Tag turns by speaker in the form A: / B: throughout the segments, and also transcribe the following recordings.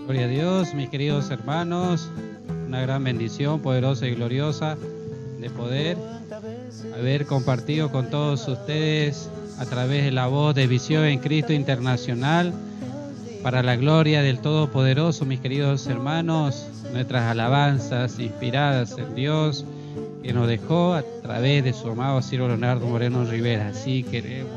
A: Gloria a Dios, mis queridos hermanos, una gran bendición poderosa y gloriosa de poder haber compartido con todos ustedes a través de la voz de Visión en Cristo Internacional, para la gloria del Todopoderoso, mis queridos hermanos, nuestras alabanzas inspiradas en Dios, que nos dejó a través de su amado siervo Leonardo Moreno Rivera. Así queremos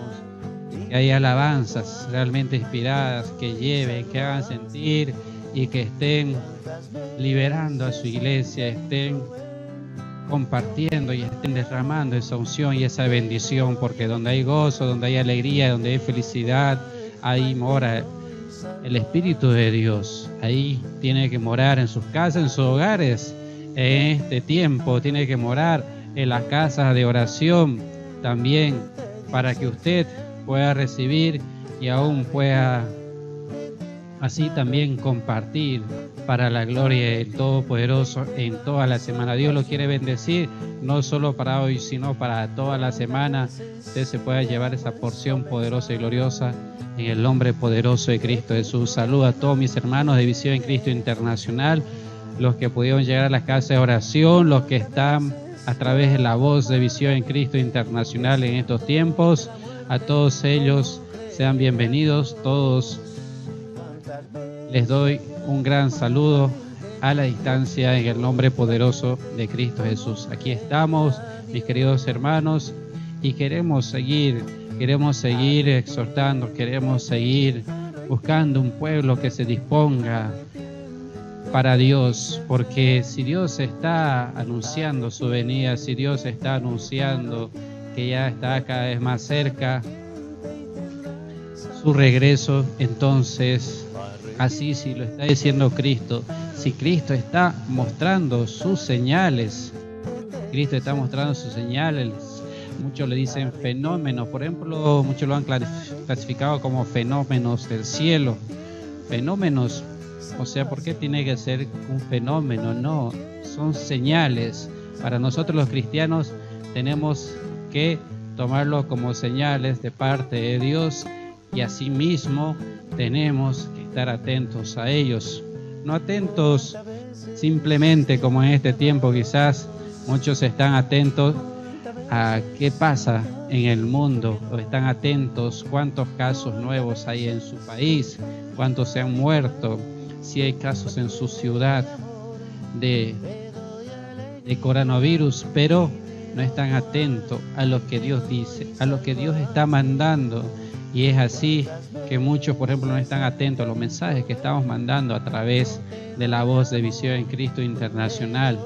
A: que haya alabanzas realmente inspiradas, que lleven, que hagan sentir y que estén liberando a su iglesia, estén compartiendo y estén derramando esa unción y esa bendición, porque donde hay gozo, donde hay alegría, donde hay felicidad, ahí mora el Espíritu de Dios. Ahí tiene que morar en sus casas, en sus hogares. En este tiempo tiene que morar en las casas de oración también, para que usted pueda recibir y aún pueda así también compartir para la gloria del Todopoderoso en toda la semana. Dios lo quiere bendecir, no solo para hoy, sino para toda la semana. Usted se pueda llevar esa porción poderosa y gloriosa en el nombre poderoso de Cristo Jesús. Saludo a todos mis hermanos de Visión en Cristo Internacional, los que pudieron llegar a la casa de oración, los que están a través de la voz de Visión en Cristo Internacional en estos tiempos. A todos ellos sean bienvenidos, todos les doy un gran saludo a la distancia en el nombre poderoso de Cristo Jesús. Aquí estamos, mis queridos hermanos, y queremos seguir exhortando, queremos seguir buscando un pueblo que se disponga para Dios, porque si Dios está anunciando su venida, si Dios está anunciando que ya está cada vez más cerca su regreso, entonces así si lo está diciendo Cristo, si Cristo está mostrando sus señales, muchos le dicen fenómenos, por ejemplo, muchos lo han clasificado como fenómenos del cielo, fenómenos, o sea, ¿por qué tiene que ser un fenómeno? No, son señales. Para nosotros los cristianos tenemos que tomarlo como señales de parte de Dios, y asimismo tenemos que estar atentos a ellos, no atentos simplemente como en este tiempo. Quizás muchos están atentos a qué pasa en el mundo, o están atentos cuántos casos nuevos hay en su país, cuántos se han muerto, si hay casos en su ciudad de coronavirus, pero no están atentos a lo que Dios dice, a lo que Dios está mandando. Y es así que muchos, por ejemplo, no están atentos a los mensajes que estamos mandando a través de la voz de Visión en Cristo Internacional.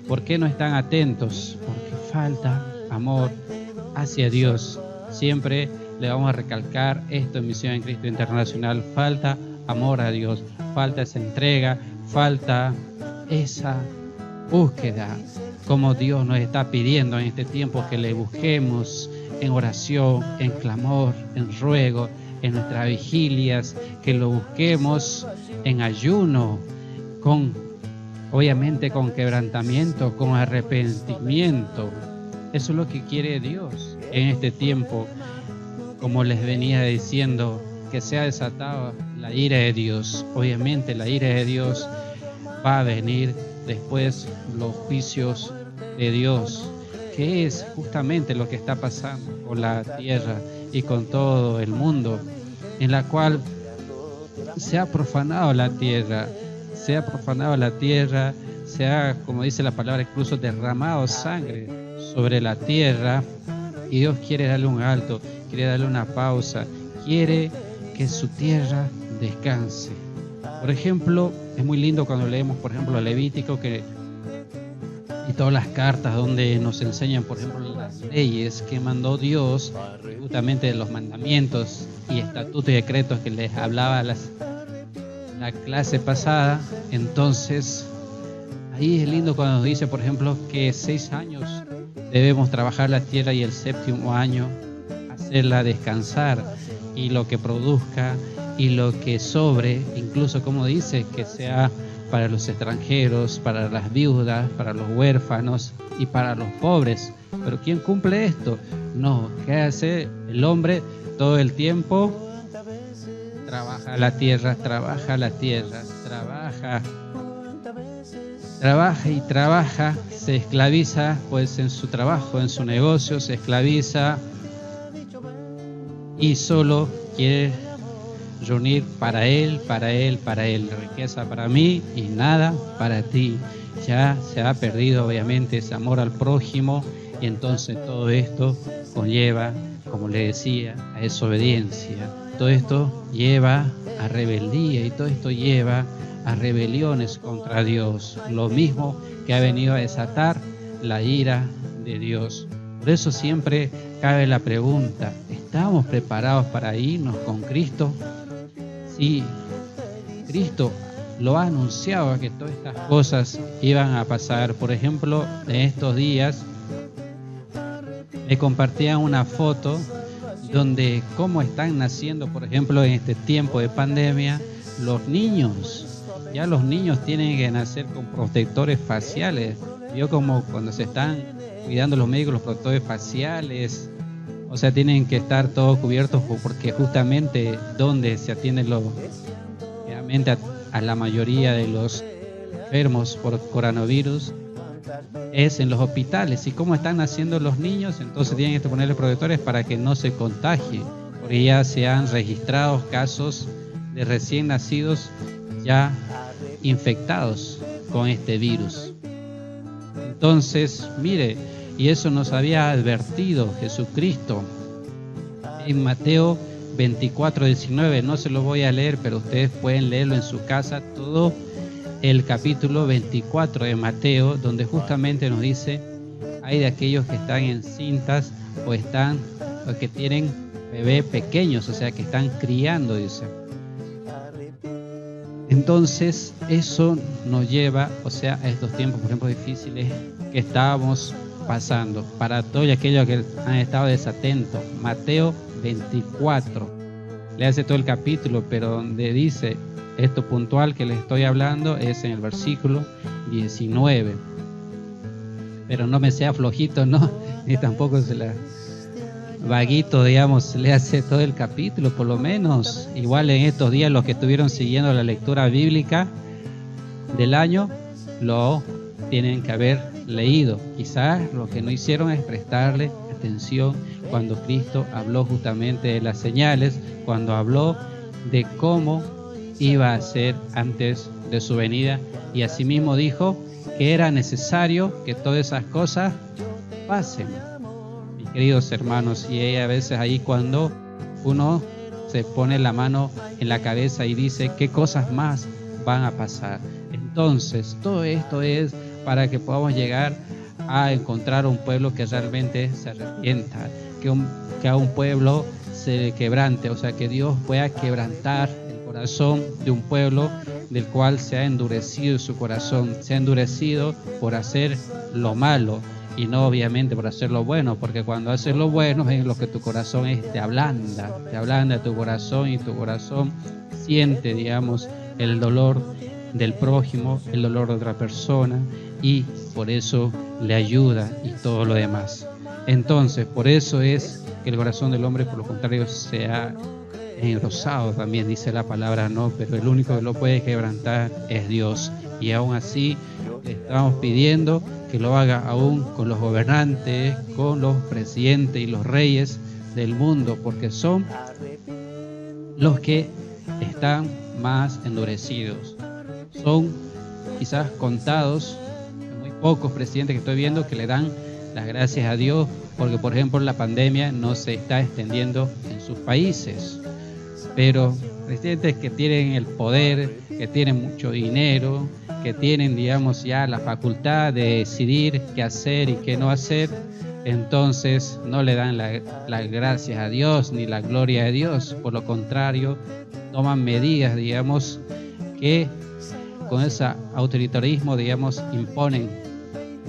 A: ¿Por qué no están atentos? Porque falta amor hacia Dios. Siempre le vamos a recalcar esto en Visión en Cristo Internacional. Falta amor a Dios, falta esa entrega, falta esa búsqueda, como Dios nos está pidiendo en este tiempo, que le busquemos en oración, en clamor, en ruego, en nuestras vigilias, que lo busquemos en ayuno, obviamente con quebrantamiento, con arrepentimiento. Eso es lo que quiere Dios en este tiempo. Como les venía diciendo, que sea desatada la ira de Dios. Obviamente la ira de Dios va a venir después, los juicios de Dios, que es justamente lo que está pasando con la tierra y con todo el mundo, en la cual se ha profanado la tierra, se ha, como dice la palabra, incluso derramado sangre sobre la tierra, y Dios quiere darle un alto, quiere darle una pausa, quiere que su tierra descanse. Por ejemplo, es muy lindo cuando leemos, por ejemplo, Levítico, y todas las cartas donde nos enseñan, por ejemplo, las leyes que mandó Dios, justamente de los mandamientos y estatutos y decretos que les hablaba la clase pasada. Entonces, ahí es lindo cuando nos dice, por ejemplo, que 6 años debemos trabajar la tierra y el 7º año hacerla descansar, y lo que produzca y lo que sobre, incluso como dice, que sea para los extranjeros, para las viudas, para los huérfanos y para los pobres. Pero ¿quién cumple esto? No, ¿qué hace el hombre todo el tiempo? trabaja la tierra, trabaja la tierra, trabaja y trabaja, se esclaviza pues en su trabajo, en su negocio, se esclaviza y solo quiere reunir para él, riqueza para mí y nada para ti. Ya se ha perdido obviamente ese amor al prójimo y entonces todo esto conlleva, como le decía, a desobediencia. Todo esto lleva a rebeldía y todo esto lleva a rebeliones contra Dios. Lo mismo que ha venido a desatar la ira de Dios. Por eso siempre cabe la pregunta, ¿estamos preparados para irnos con Cristo? Sí, Cristo lo ha anunciado que todas estas cosas iban a pasar. Por ejemplo, en estos días me compartían una foto donde cómo están naciendo, por ejemplo, en este tiempo de pandemia, los niños. Ya los niños tienen que nacer con protectores faciales. Yo como cuando se están cuidando los médicos, los protectores faciales, o sea, tienen que estar todos cubiertos porque justamente donde se atienden realmente a la mayoría de los enfermos por coronavirus es en los hospitales. Y cómo están naciendo los niños, entonces tienen que ponerle protectores para que no se contagien, porque ya se han registrado casos de recién nacidos ya infectados con este virus. Entonces, mire, y eso nos había advertido Jesucristo en Mateo 24:19. No se lo voy a leer, pero ustedes pueden leerlo en su casa, todo el capítulo 24 de Mateo, donde justamente nos dice, hay de aquellos que están encintas o que tienen bebés pequeños, o sea, que están criando, dice. Entonces, eso nos lleva, o sea, a estos tiempos, por ejemplo, difíciles que estábamos pasando. Para todos aquellos que han estado desatentos, Mateo 24, le hace todo el capítulo, pero donde dice esto puntual que les estoy hablando es en el versículo 19. Pero no me sea flojito, no, ni tampoco se la vaguito, digamos, le hace todo el capítulo, por lo menos. Igual en estos días los que estuvieron siguiendo la lectura bíblica del año lo tienen que haber leído. Quizás lo que no hicieron es prestarle atención cuando Cristo habló justamente de las señales, cuando habló de cómo iba a ser antes de su venida, y asimismo dijo que era necesario que todas esas cosas pasen. Mis queridos hermanos, y a veces ahí cuando uno se pone la mano en la cabeza y dice qué cosas más van a pasar. Entonces, todo esto es para que podamos llegar a encontrar un pueblo que realmente se arrepienta, que a un pueblo se quebrante, o sea, que Dios pueda quebrantar el corazón de un pueblo del cual se ha endurecido su corazón, se ha endurecido por hacer lo malo y no obviamente por hacer lo bueno, porque cuando haces lo bueno es lo que tu corazón te ablanda tu corazón, y tu corazón siente, digamos, el dolor del prójimo, el dolor de otra persona, y por eso le ayuda y todo lo demás. Entonces, por eso es que el corazón del hombre, por lo contrario, se ha engrosado, también dice la palabra, no, pero el único que lo puede quebrantar es Dios. Y aún así le estamos pidiendo que lo haga aún con los gobernantes, con los presidentes y los reyes del mundo, porque son los que están más endurecidos. Son quizás contados, muy pocos presidentes que estoy viendo que le dan las gracias a Dios, porque por ejemplo la pandemia no se está extendiendo en sus países. Pero presidentes que tienen el poder, que tienen mucho dinero, que tienen, digamos, ya la facultad de decidir qué hacer y qué no hacer, entonces no le dan las gracias a Dios ni la gloria a Dios. Por lo contrario, toman medidas, digamos, que con ese autoritarismo, digamos, imponen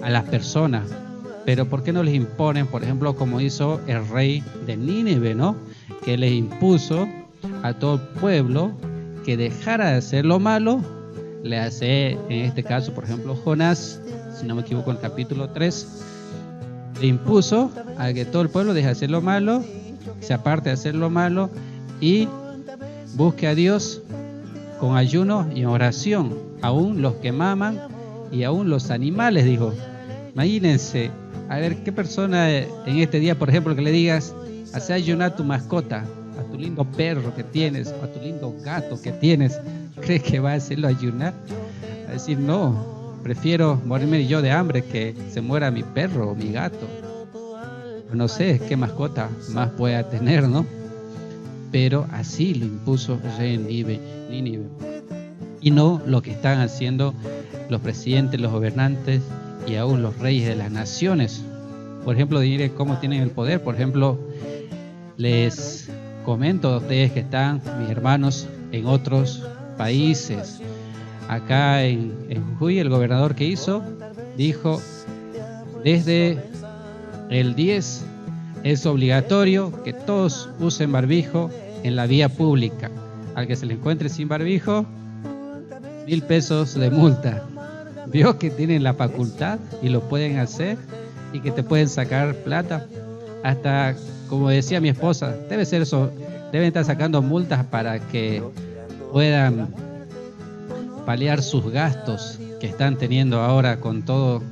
A: a las personas. Pero ¿por qué no les imponen, por ejemplo, como hizo el rey de Nínive, ¿no? Que les impuso a todo el pueblo que dejara de hacer lo malo. Le hace, en este caso, por ejemplo, Jonás, si no me equivoco, en el capítulo 3, le impuso a que todo el pueblo deje de hacer lo malo, se aparte de hacer lo malo y busque a Dios con ayuno y oración, aún los que maman y aún los animales, dijo. Imagínense, a ver, ¿qué persona en este día, por ejemplo, que le digas, hace ayunar a tu mascota, a tu lindo perro que tienes, a tu lindo gato que tienes, ¿crees que va a hacerlo ayunar? Va a decir, no, prefiero morirme yo de hambre que se muera mi perro o mi gato. No sé qué mascota más pueda tener, ¿no? Pero así lo impuso el rey en Nínive. Y no lo que están haciendo los presidentes, los gobernantes y aún los reyes de las naciones. Por ejemplo, diré cómo tienen el poder. Por ejemplo, les comento a ustedes que están, mis hermanos, en otros países. Acá en Jujuy, el gobernador que hizo, dijo, desde el 10 es obligatorio que todos usen barbijo en la vía pública. Al que se le encuentre sin barbijo, 1,000 pesos de multa. Vio que tienen la facultad y lo pueden hacer y que te pueden sacar plata. Hasta, como decía mi esposa, deben estar sacando multas para que puedan paliar sus gastos que están teniendo ahora con todo,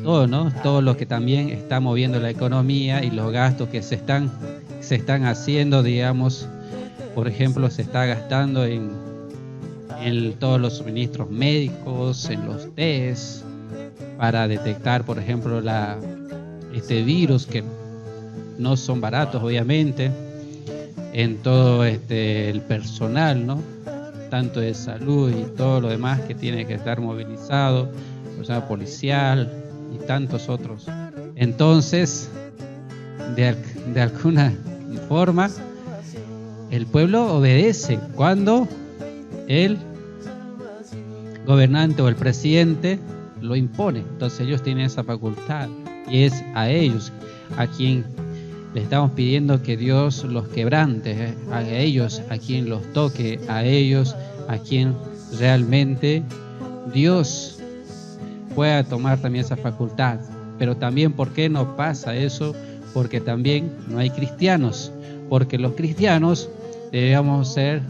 A: ¿no? Todo lo que también está moviendo la economía y los gastos que se están haciendo, digamos, por ejemplo, se está gastando en todos los suministros médicos, en los test, para detectar, por ejemplo, este virus que no son baratos, obviamente, en todo el personal, ¿no? Tanto de salud y todo lo demás que tiene que estar movilizado, personal policial y tantos otros. Entonces, de alguna forma, el pueblo obedece cuando el gobernante o el presidente lo impone. Entonces ellos tienen esa facultad y es a ellos a quien le estamos pidiendo que Dios los quebrante, a ellos a quien los toque, a ellos a quien realmente Dios pueda tomar también esa facultad. Pero también, ¿por qué no pasa eso? Porque también no hay cristianos, porque los cristianos deberíamos ser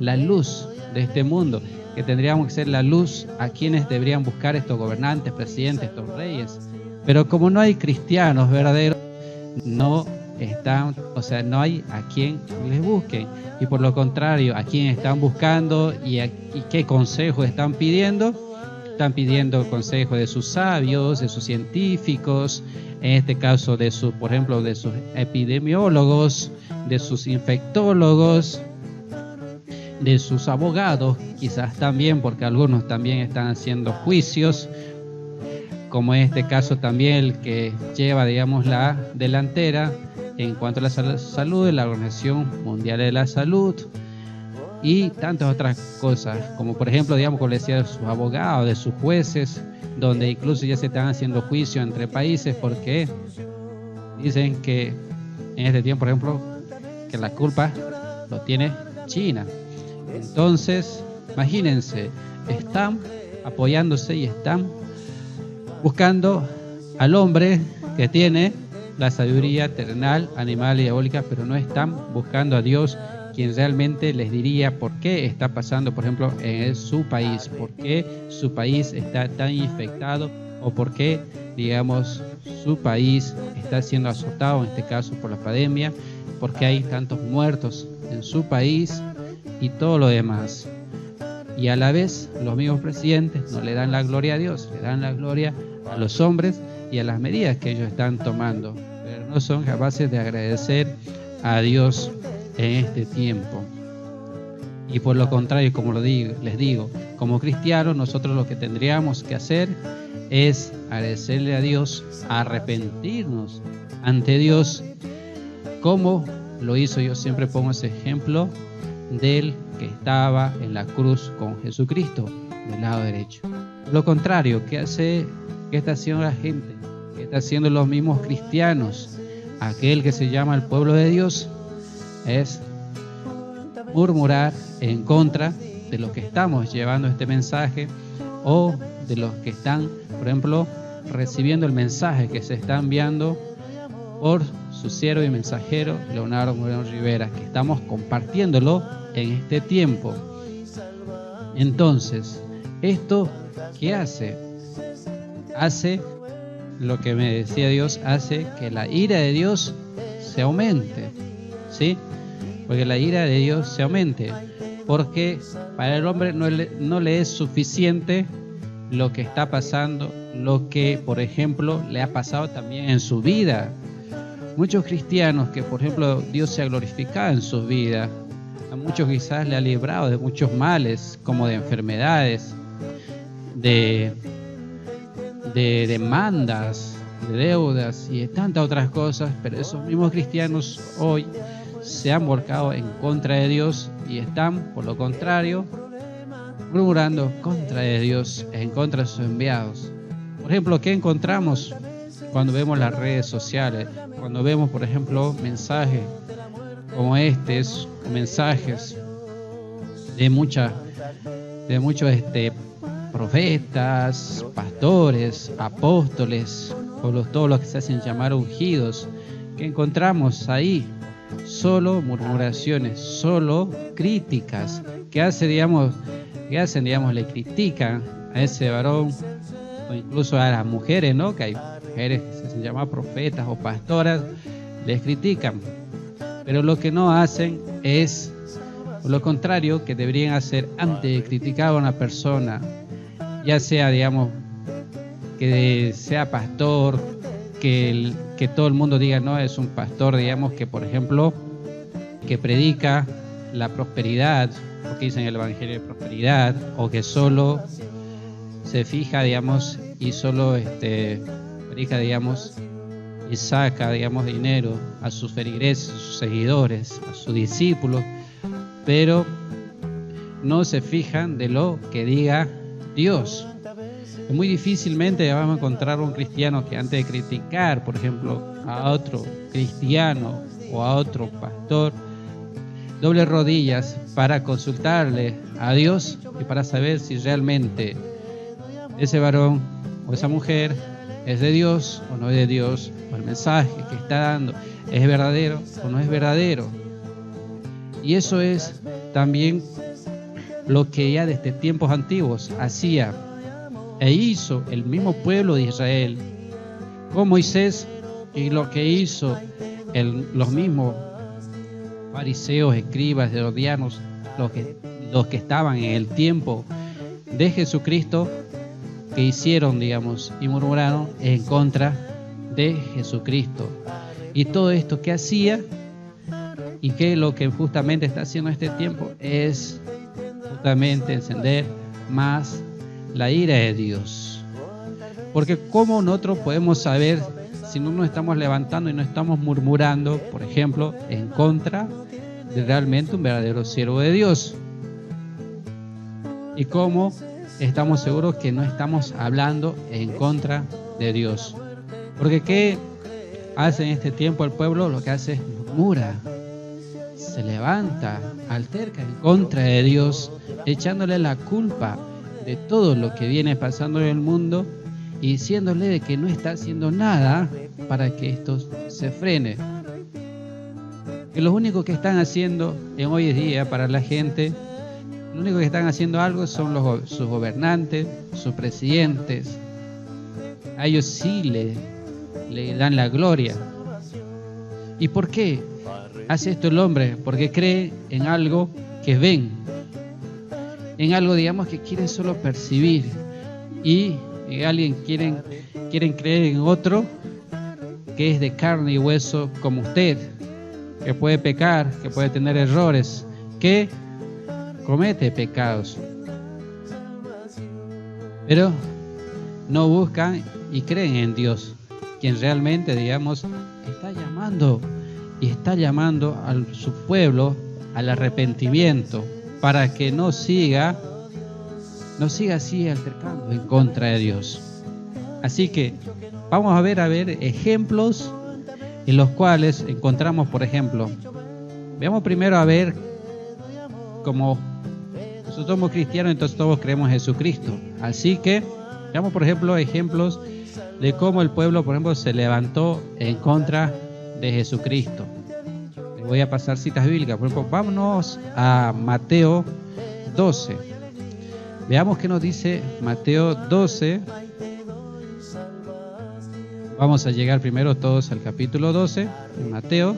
A: la luz de este mundo, que tendríamos que ser la luz a quienes deberían buscar estos gobernantes, presidentes, estos reyes. Pero como no hay cristianos verdaderos, no hay a quien les busquen. Y por lo contrario, a quien están buscando y qué consejo están pidiendo. Están pidiendo consejo de sus sabios, de sus científicos, en este caso por ejemplo, de sus epidemiólogos, de sus infectólogos, de sus abogados, quizás también, porque algunos también están haciendo juicios, como en este caso también el que lleva, digamos, la delantera en cuanto a la salud de la Organización Mundial de la Salud y tantas otras cosas, como por ejemplo, digamos, como le decía, de sus abogados, de sus jueces, donde incluso ya se están haciendo juicios entre países porque dicen que en este tiempo, por ejemplo, que la culpa lo tiene China. Entonces, imagínense, están apoyándose y están buscando al hombre que tiene la sabiduría terrenal, animal y diabólica, pero no están buscando a Dios, quien realmente les diría por qué está pasando, por ejemplo, en su país, por qué su país está tan infectado o por qué, digamos, su país está siendo azotado, en este caso por la pandemia, por qué hay tantos muertos en su país y todo lo demás. Y a la vez los mismos presidentes no le dan la gloria a Dios, le dan la gloria a los hombres y a las medidas que ellos están tomando, pero no son capaces de agradecer a Dios en este tiempo. Y por lo contrario, como les digo, como cristianos nosotros lo que tendríamos que hacer es agradecerle a Dios, arrepentirnos ante Dios, como lo hizo. Yo siempre pongo ese ejemplo del que estaba en la cruz con Jesucristo del lado derecho. Lo contrario, ¿qué está haciendo la gente? ¿Qué está haciendo los mismos cristianos? Aquel que se llama el pueblo de Dios es murmurar en contra de los que estamos llevando este mensaje o de los que están, por ejemplo, recibiendo el mensaje que se está enviando por su siervo y mensajero Leonardo Moreno Rivera, que estamos compartiéndolo en este tiempo. Entonces, ¿esto qué hace? Hace lo que me decía Dios, hace que la ira de Dios se aumente, ¿sí? Porque la ira de Dios se aumente, porque para el hombre no le es suficiente lo que está pasando, lo que, por ejemplo, le ha pasado también en su vida. Muchos cristianos que, por ejemplo, Dios se ha glorificado en sus vidas, a muchos quizás le ha librado de muchos males, como de enfermedades, de demandas, de deudas y de tantas otras cosas, pero esos mismos cristianos hoy se han volcado en contra de Dios y están, por lo contrario, murmurando contra de Dios, en contra de sus enviados. Por ejemplo, ¿qué encontramos cuando vemos las redes sociales? Cuando vemos, por ejemplo, mensajes como estos, mensajes de muchos profetas, pastores, apóstoles, todos los que se hacen llamar ungidos, que encontramos ahí solo murmuraciones, solo críticas, que hacen, le critican a ese varón, o incluso a las mujeres, ¿no? Que hay mujeres que se hacen llamar profetas o pastoras, les critican, pero lo que no hacen es lo contrario que deberían hacer antes de criticar a una persona, ya sea, que sea pastor, que todo el mundo diga, no, es un pastor, que por ejemplo, que predica la prosperidad, o que dicen el evangelio de prosperidad, o que solo se fija, y solo predica, y saca, dinero a sus feligreses, a sus seguidores, a sus discípulos, pero no se fijan de lo que diga Dios. Muy difícilmente vamos a encontrar un cristiano que antes de criticar, por ejemplo, a otro cristiano o a otro pastor, doble rodillas para consultarle a Dios y para saber si realmente ese varón o esa mujer es de Dios o no es de Dios, o el mensaje que está dando es verdadero o no es verdadero. Y eso es también lo que ya desde tiempos antiguos hacía e hizo el mismo pueblo de Israel con Moisés, y lo que hizo los mismos fariseos, escribas, herodianos, los que estaban en el tiempo de Jesucristo, que hicieron, y murmuraron en contra de Jesucristo. Y todo esto que hacía, y que lo que justamente está haciendo este tiempo es justamente encender más la ira de Dios. Porque ¿cómo nosotros podemos saber si no nos estamos levantando y no estamos murmurando, por ejemplo, en contra de realmente un verdadero siervo de Dios? ¿Y cómo estamos seguros que no estamos hablando en contra de Dios? Porque ¿qué hace en este tiempo el pueblo? Lo que hace es murmura, se levanta, alterca en contra de Dios, echándole la culpa de todo lo que viene pasando en el mundo y diciéndole de que no está haciendo nada para que esto se frene. Que lo único que están haciendo en hoy día para la gente, lo único que están haciendo algo son sus gobernantes, sus presidentes. A ellos sí le dan la gloria. ¿Y por qué hace esto el hombre? Porque cree en algo que ven, en algo, que quieren solo percibir, y en alguien quieren creer en otro que es de carne y hueso como usted, que puede pecar, que puede tener errores, que comete pecados, pero no buscan y creen en Dios, quien realmente, está llamando a su pueblo al arrepentimiento, para que no siga así altercando en contra de Dios. Así que vamos a ver ejemplos en los cuales encontramos, por ejemplo, veamos primero a ver, como nosotros somos cristianos, entonces todos creemos en Jesucristo. Así que veamos, por ejemplo, ejemplos de cómo el pueblo, por ejemplo, se levantó en contra de Jesucristo. Les voy a pasar citas bíblicas. Por ejemplo, vámonos a Mateo 12. Veamos qué nos dice Mateo 12. Vamos a llegar primero todos al capítulo 12 de Mateo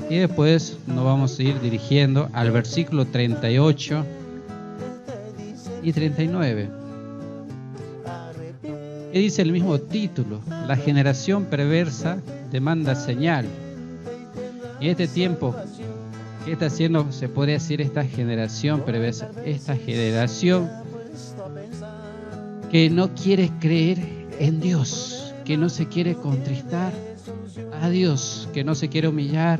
A: y después nos vamos a ir dirigiendo al versículo 38 y 39. Que dice el mismo título: la generación perversa demanda señal. Y este tiempo, ¿qué está haciendo? Se podría decir esta generación perversa, esta generación que no quiere creer en Dios, que no se quiere contristar a Dios, que no se quiere humillar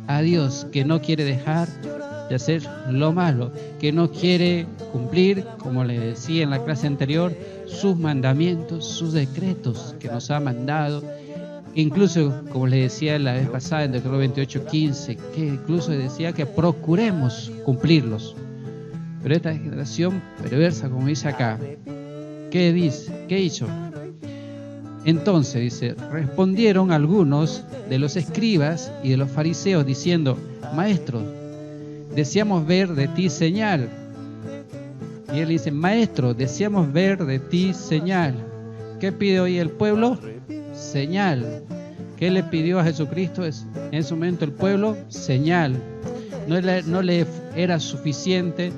A: a Dios, que no quiere dejar de hacer lo malo, que no quiere cumplir, como les decía en la clase anterior, sus mandamientos, sus decretos que nos ha mandado. Incluso, como les decía la vez pasada en Deuteronomio 28:15, que incluso decía que procuremos cumplirlos. Pero esta generación perversa, como dice acá, ¿qué dice? ¿Qué hizo? Entonces dice: respondieron algunos de los escribas y de los fariseos diciendo: Maestro, deseamos ver de ti señal. Y él dice: Maestro, deseamos ver de ti señal. ¿Qué pide hoy el pueblo? Señal. ¿Qué le pidió a Jesucristo en ese momento el pueblo? Señal. No le era suficiente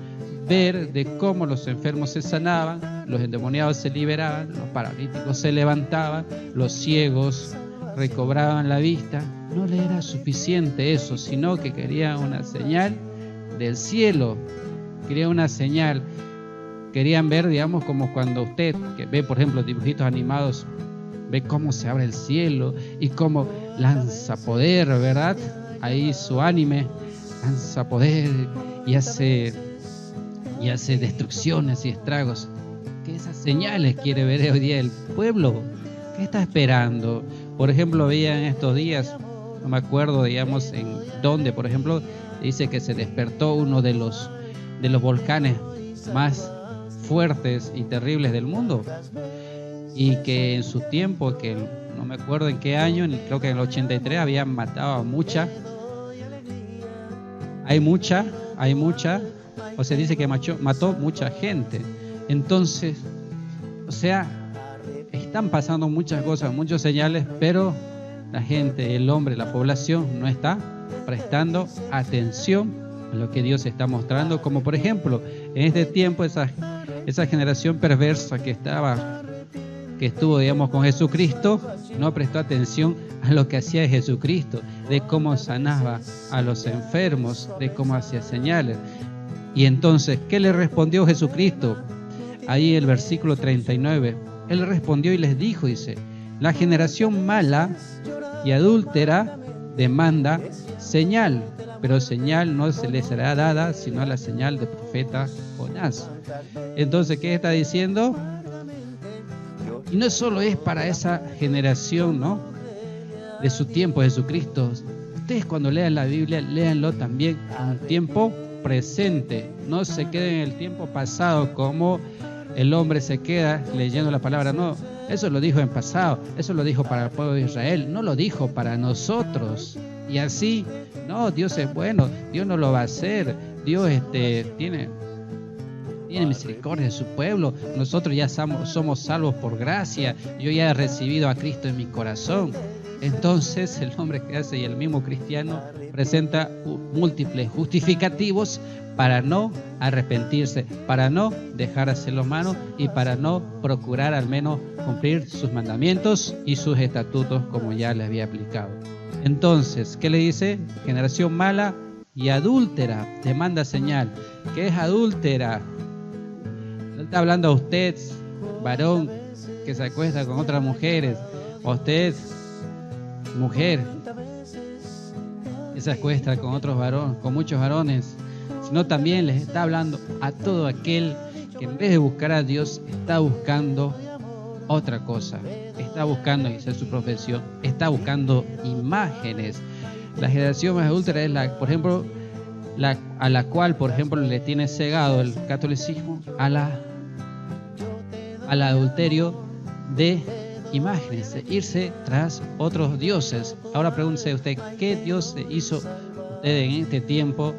A: ver de cómo los enfermos se sanaban, los endemoniados se liberaban, los paralíticos se levantaban, los ciegos recobraban la vista. No le era suficiente eso, sino que quería una señal del cielo. Quería una señal. Querían ver, digamos, como cuando usted que ve, por ejemplo, dibujitos animados, ve cómo se abre el cielo y cómo lanza poder, ¿verdad? Ahí su anime lanza poder y hace destrucciones y estragos. ¿Qué esas señales quiere ver hoy día el pueblo? ¿Qué está esperando? Por ejemplo, veía en estos días, no me acuerdo, digamos, en dónde, por ejemplo, dice que se despertó uno de los volcanes más fuertes y terribles del mundo, y que en su tiempo, que no me acuerdo en qué año, creo que en el 83 habían matado a mucha, o se dice que mató mucha gente. Entonces, o sea, están pasando muchas cosas, muchas señales, pero la gente, el hombre, la población no está prestando atención a lo que Dios está mostrando, como por ejemplo, en este tiempo esa generación perversa que estuvo, digamos, con Jesucristo, no prestó atención a lo que hacía Jesucristo, de cómo sanaba a los enfermos, de cómo hacía señales. Y entonces, ¿qué le respondió Jesucristo? Ahí el versículo 39, Él respondió y les dijo, dice: la generación mala y adúltera demanda señal, pero señal no se le será dada sino la señal del profeta Jonás. Entonces, ¿qué está diciendo? Y no solo es para esa generación, ¿no?, de su tiempo, Jesucristo. Ustedes cuando lean la Biblia, léanlo también en un tiempo presente. No se queden en el tiempo pasado como el hombre se queda leyendo la palabra. No, eso lo dijo en pasado, eso lo dijo para el pueblo de Israel, no lo dijo para nosotros. Y así, no, Dios es bueno, Dios no lo va a hacer, Dios tiene misericordia de su pueblo, nosotros ya somos salvos por gracia, yo ya he recibido a Cristo en mi corazón. Entonces el hombre que hace, y el mismo cristiano, presenta múltiples justificativos para no arrepentirse, para no dejar hacer lo malo y para no procurar al menos cumplir sus mandamientos y sus estatutos como ya le había aplicado. Entonces, ¿qué le dice? Generación mala y adúltera demanda señal. ¿Qué es adúltera? No está hablando a usted, varón, que se acuesta con otras mujeres, o usted, mujer, que se acuesta con otros varones, con muchos varones, sino también les está hablando a todo aquel que en vez de buscar a Dios está buscando otra cosa, está buscando hacer su profesión, está buscando imágenes. La generación más adúltera es por ejemplo, a la cual, por ejemplo, le tiene cegado el catolicismo al adulterio de imágenes, de irse tras otros dioses. Ahora pregúntese usted, ¿qué Dios hizo usted en este tiempo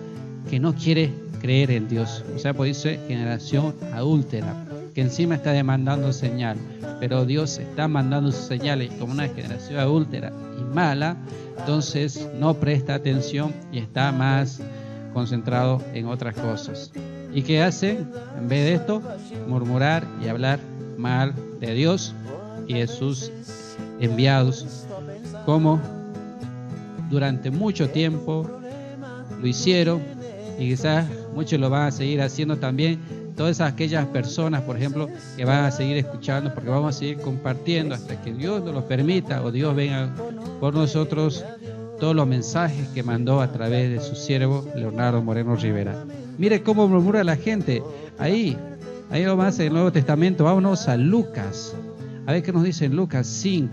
A: que no quiere creer en Dios? O sea, pues dice generación adúltera, que encima está demandando señal, pero Dios está mandando sus señales como una generación adúltera y mala, entonces no presta atención y está más concentrado en otras cosas. ¿Y qué hace? En vez de esto, murmurar y hablar mal de Dios y de sus enviados, como durante mucho tiempo lo hicieron, y quizás muchos lo van a seguir haciendo también. Todas aquellas personas, por ejemplo, que van a seguir escuchando, porque vamos a seguir compartiendo hasta que Dios nos lo permita o Dios venga por nosotros, todos los mensajes que mandó a través de su siervo Leonardo Moreno Rivera. Mire cómo murmura la gente. Ahí lo más en el Nuevo Testamento. Vámonos a Lucas. A ver qué nos dice en Lucas 5.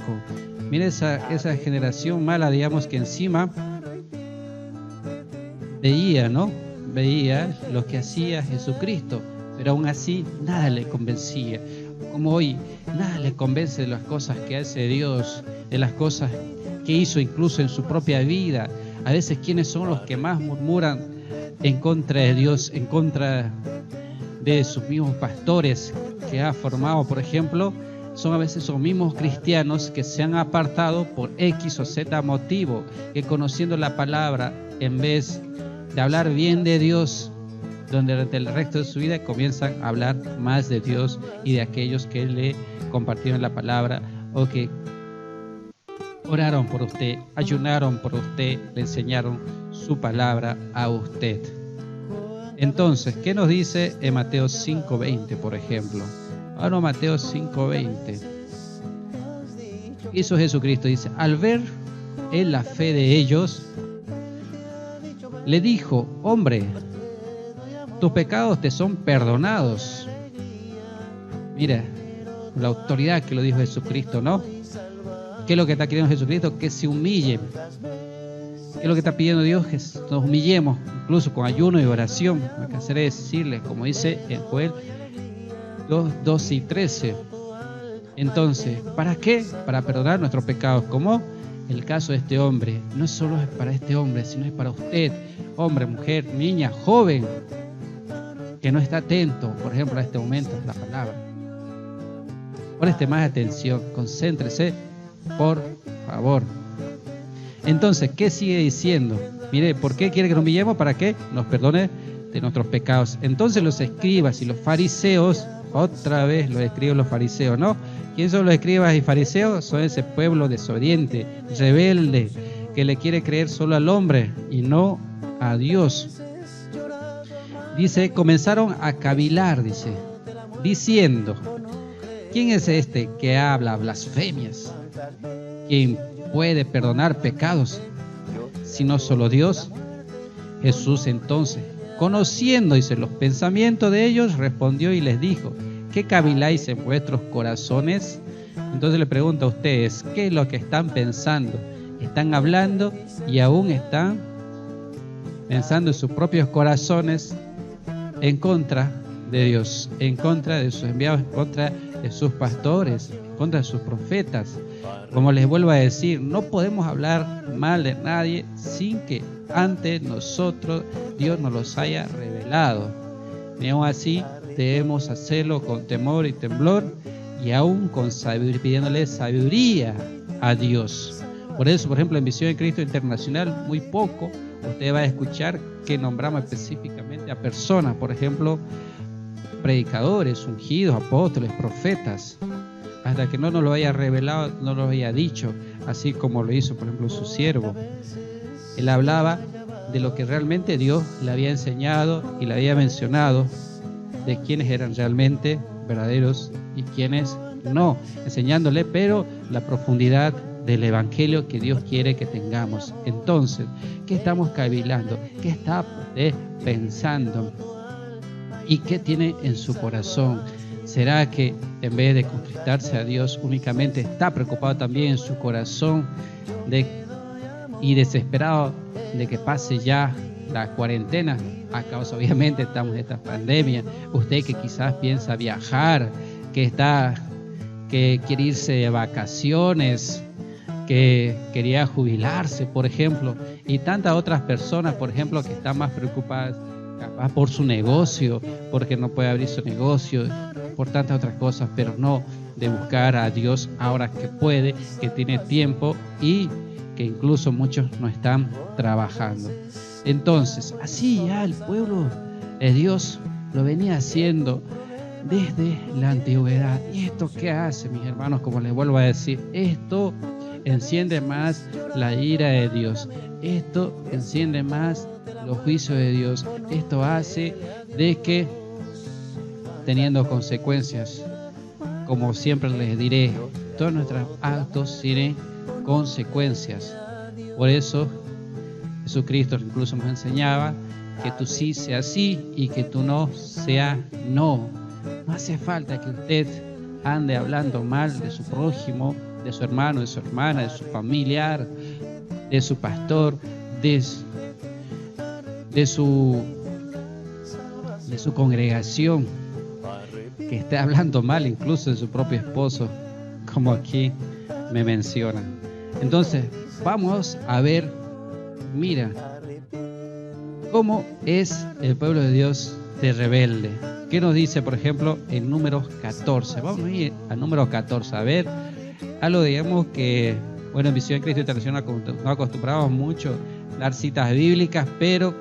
A: Mire esa generación mala, digamos, que encima veía, ¿no? Veía lo que hacía Jesucristo, pero aún así nada le convencía. Como hoy, nada le convence de las cosas que hace Dios, de las cosas que hizo incluso en su propia vida. A veces, ¿quiénes son los que más murmuran en contra de Dios, en contra de sus mismos pastores que ha formado, por ejemplo? Son a veces los mismos cristianos que se han apartado por X o Z motivo, que conociendo la palabra, en vez de hablar bien de Dios, donde el resto de su vida comienzan a hablar más de Dios y de aquellos que le compartieron la palabra o que oraron por usted, ayunaron por usted, le enseñaron su palabra a usted. Entonces, ¿qué nos dice en Mateo 5:20, por ejemplo? Ahora Mateo 5:20. Hizo Jesucristo, dice, al ver en la fe de ellos, le dijo, hombre, tus pecados te son perdonados. Mira, la autoridad que lo dijo Jesucristo, ¿no? ¿Qué es lo que está queriendo Jesucristo? Que se humillen. ¿Qué es lo que está pidiendo Dios? Que nos humillemos, incluso con ayuno y oración. Lo que hacer es decirle, como dice en Joel 2:12 y 13. Entonces, ¿para qué? Para perdonar nuestros pecados. Como el caso de este hombre. No solo es para este hombre, sino es para usted, hombre, mujer, niña, joven, que no está atento, por ejemplo, a este momento a la palabra. Preste más atención, concéntrese, por favor. Entonces, ¿qué sigue diciendo? Mire, ¿por qué quiere que nos humillemos? ¿Para qué? Nos perdone de nuestros pecados. Entonces los escribas y los fariseos, otra vez los escribas y los fariseos, ¿no? ¿Quiénes son los escribas y fariseos? Son ese pueblo desobediente, rebelde, que le quiere creer solo al hombre y no a Dios. Dice, comenzaron a cavilar, dice, diciendo, ¿quién es este que habla blasfemias? ¿Quién puede perdonar pecados sino solo Dios? Jesús entonces, conociendo, dice, los pensamientos de ellos, respondió y les dijo, ¿qué caviláis en vuestros corazones? Entonces le pregunto a ustedes, ¿qué es lo que están pensando? Están hablando y aún están pensando en sus propios corazones en contra de Dios, en contra de sus enviados, en contra de sus pastores, en contra de sus profetas. Como les vuelvo a decir, no podemos hablar mal de nadie sin que antes nosotros Dios nos los haya revelado. Y aún así debemos hacerlo con temor y temblor y aún con pidiéndole sabiduría a Dios. Por eso, por ejemplo, en Visión de Cristo Internacional, muy poco usted va a escuchar que nombramos específicamente a personas, por ejemplo, predicadores, ungidos, apóstoles, profetas, hasta que no nos lo haya revelado, no lo haya dicho, así como lo hizo, por ejemplo, su siervo. Él hablaba de lo que realmente Dios le había enseñado y le había mencionado, de quienes eran realmente verdaderos y quienes no, enseñándole, pero la profundidad del evangelio que Dios quiere que tengamos. Entonces, ¿qué estamos cavilando? ¿Qué está pensando? ¿Y qué tiene en su corazón? ¿Será que en vez de conquistarse a Dios únicamente está preocupado también en su corazón y desesperado de que pase ya la cuarentena? A causa, obviamente, estamos en esta pandemia. Usted que quizás piensa viajar, que que quiere irse de vacaciones, que quería jubilarse, por ejemplo, y tantas otras personas, por ejemplo, que están más preocupadas capaz por su negocio, porque no puede abrir su negocio, por tantas otras cosas, pero no de buscar a Dios ahora que puede, que tiene tiempo y que incluso muchos no están trabajando. Entonces, así ya el pueblo de Dios lo venía haciendo desde la antigüedad. ¿Y esto qué hace, mis hermanos? Como les vuelvo a decir, esto enciende más la ira de Dios. Esto enciende más los juicios de Dios. Esto hace de que, teniendo consecuencias, como siempre les diré, todos nuestros actos tienen consecuencias. Por eso Jesucristo incluso nos enseñaba que tu sí sea sí y que tu no sea no. No hace falta que usted ande hablando mal de su prójimo, de su hermano, de su hermana, de su familiar, de su pastor, de su congregación, que esté hablando mal incluso de su propio esposo, como aquí me mencionan. Entonces, vamos a ver, mira, cómo es el pueblo de Dios de rebelde. ¿Qué nos dice, por ejemplo, en Números 14? Vamos a ir al número 14, a ver, algo digamos que, bueno, en Visión Cristo Internacional no acostumbramos mucho a dar citas bíblicas, pero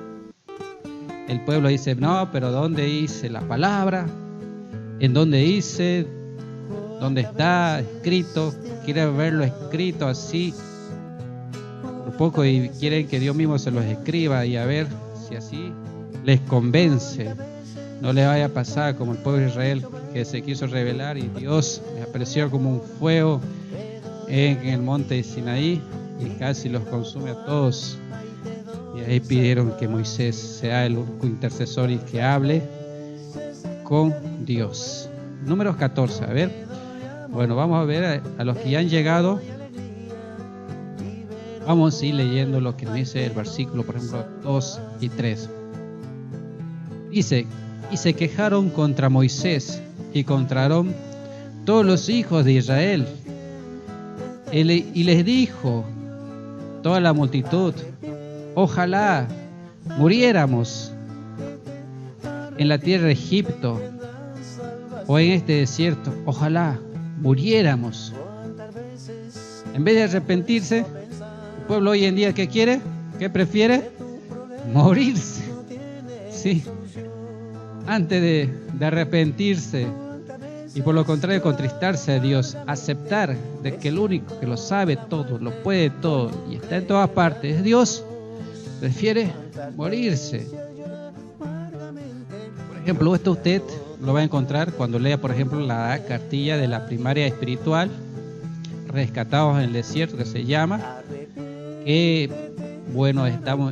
A: el pueblo dice, no, pero ¿dónde dice la palabra? ¿En dónde dice? ¿Dónde está escrito? Quieren verlo escrito así por poco y quieren que Dios mismo se los escriba y a ver si así les convence. No le vaya a pasar como el pueblo de Israel, que se quiso rebelar y Dios les apareció como un fuego en el monte de Sinaí y casi los consume a todos. Y ahí pidieron que Moisés sea el único intercesor y que hable con Dios. Números 14, a ver. Bueno, vamos a ver a los que ya han llegado. Vamos a ir leyendo lo que nos dice el versículo, por ejemplo, 2 y 3. Dice, y se quejaron contra Moisés y contra Aarón todos los hijos de Israel. Y les dijo toda la multitud, ojalá muriéramos en la tierra de Egipto o en este desierto, ojalá muriéramos. En vez de arrepentirse, el pueblo hoy en día, ¿qué quiere? ¿Qué prefiere? Morirse. Sí. Antes de arrepentirse y por lo contrario contristarse a Dios, aceptar de que el único que lo sabe todo, lo puede todo y está en todas partes es Dios, prefiere morirse. Por ejemplo, esto usted lo va a encontrar cuando lea, por ejemplo, la cartilla de la primaria espiritual, Rescatados en el Desierto, que se llama, que bueno,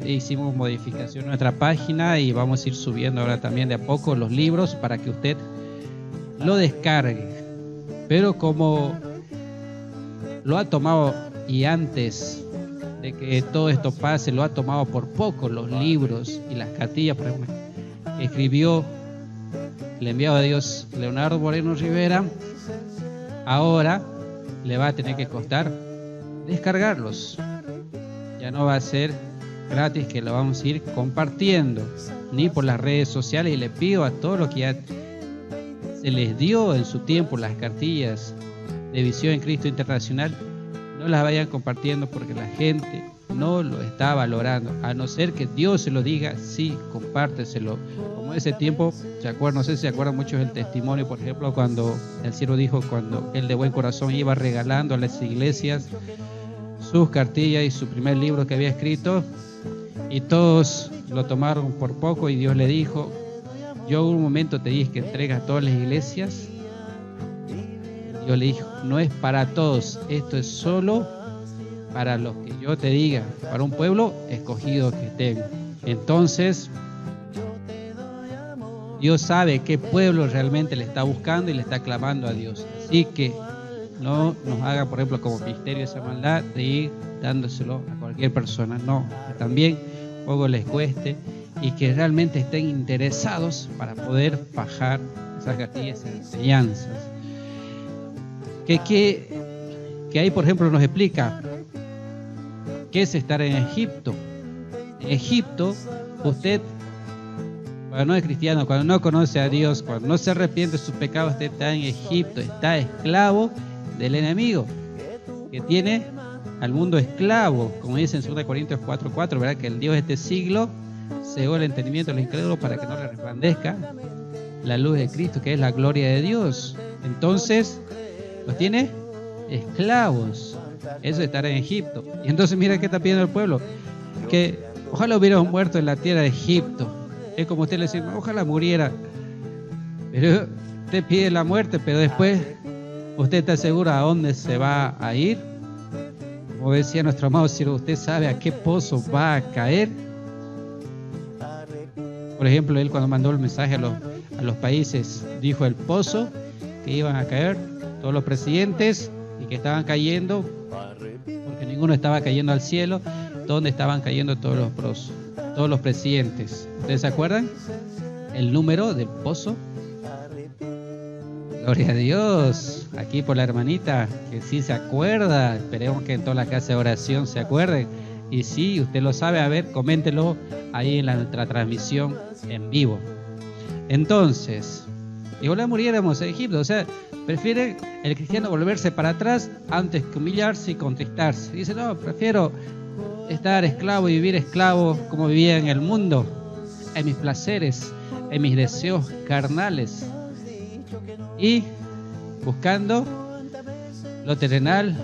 A: hicimos modificación en nuestra página y vamos a ir subiendo ahora también de a poco los libros para que usted lo descargue. Pero como lo ha tomado y antes de que todo esto pase, lo ha tomado por poco los libros y las cartillas, por ejemplo, escribió el enviado de Dios Leonardo Moreno Rivera, ahora le va a tener que costar descargarlos. Ya no va a ser gratis, que lo vamos a ir compartiendo, ni por las redes sociales. Y le pido a todos los que ya se les dio en su tiempo las cartillas de Visión en Cristo Internacional, no las vayan compartiendo porque la gente no lo está valorando, a no ser que Dios se lo diga, sí, compárteselo. Como ese tiempo, no sé si se acuerdan muchos del testimonio, por ejemplo, cuando el siervo dijo, cuando él de buen corazón iba regalando a las iglesias sus cartillas y su primer libro que había escrito, y todos lo tomaron por poco, y Dios le dijo, yo un momento te dije que entregas a todas las iglesias. Dios le dijo, no es para todos, esto es solo para los que yo te diga, para un pueblo escogido que tengo. Entonces Dios sabe qué pueblo realmente le está buscando y le está clamando a Dios. Así que no nos haga, por ejemplo, como ministerio esa maldad de ir dándoselo a cualquier persona. No, que también poco les cueste y que realmente estén interesados para poder bajar esas cartillas, esas enseñanzas. que ahí, por ejemplo, nos explica qué es estar en Egipto. En Egipto, usted, cuando no es cristiano, cuando no conoce a Dios, cuando no se arrepiente de sus pecados, usted está en Egipto, está esclavo del enemigo, que tiene al mundo esclavo, como dice en 2 Corintios 4:4, ¿verdad? Que el Dios de este siglo cegó el entendimiento de los incrédulos para que no le resplandezca la luz de Cristo, que es la gloria de Dios. Entonces, los tiene esclavos. Eso es estar en Egipto. Y entonces mira qué está pidiendo el pueblo, que ojalá hubiéramos muerto en la tierra de Egipto. Es como usted le dice, ojalá muriera. Pero usted pide la muerte, pero después usted está seguro a dónde se va a ir. Como decía nuestro amado siervo, usted sabe a qué pozo va a caer. Por ejemplo, él cuando mandó el mensaje a los países, dijo el pozo que iban a caer todos los presidentes y que estaban cayendo, porque ninguno estaba cayendo al cielo, donde estaban cayendo todos los presidentes. ¿Ustedes se acuerdan? El número del pozo. Gloria a Dios. Aquí por la hermanita que sí se acuerda. Esperemos que en toda la casa de oración se acuerden. Y si usted lo sabe, a ver, coméntelo ahí en nuestra transmisión en vivo. Entonces, y ojalá muriéramos en Egipto. O sea, prefiere el cristiano volverse para atrás antes que humillarse y contristarse. Dice, no, prefiero estar esclavo y vivir esclavo como vivía en el mundo, en mis placeres, en mis deseos carnales, y buscando lo terrenal,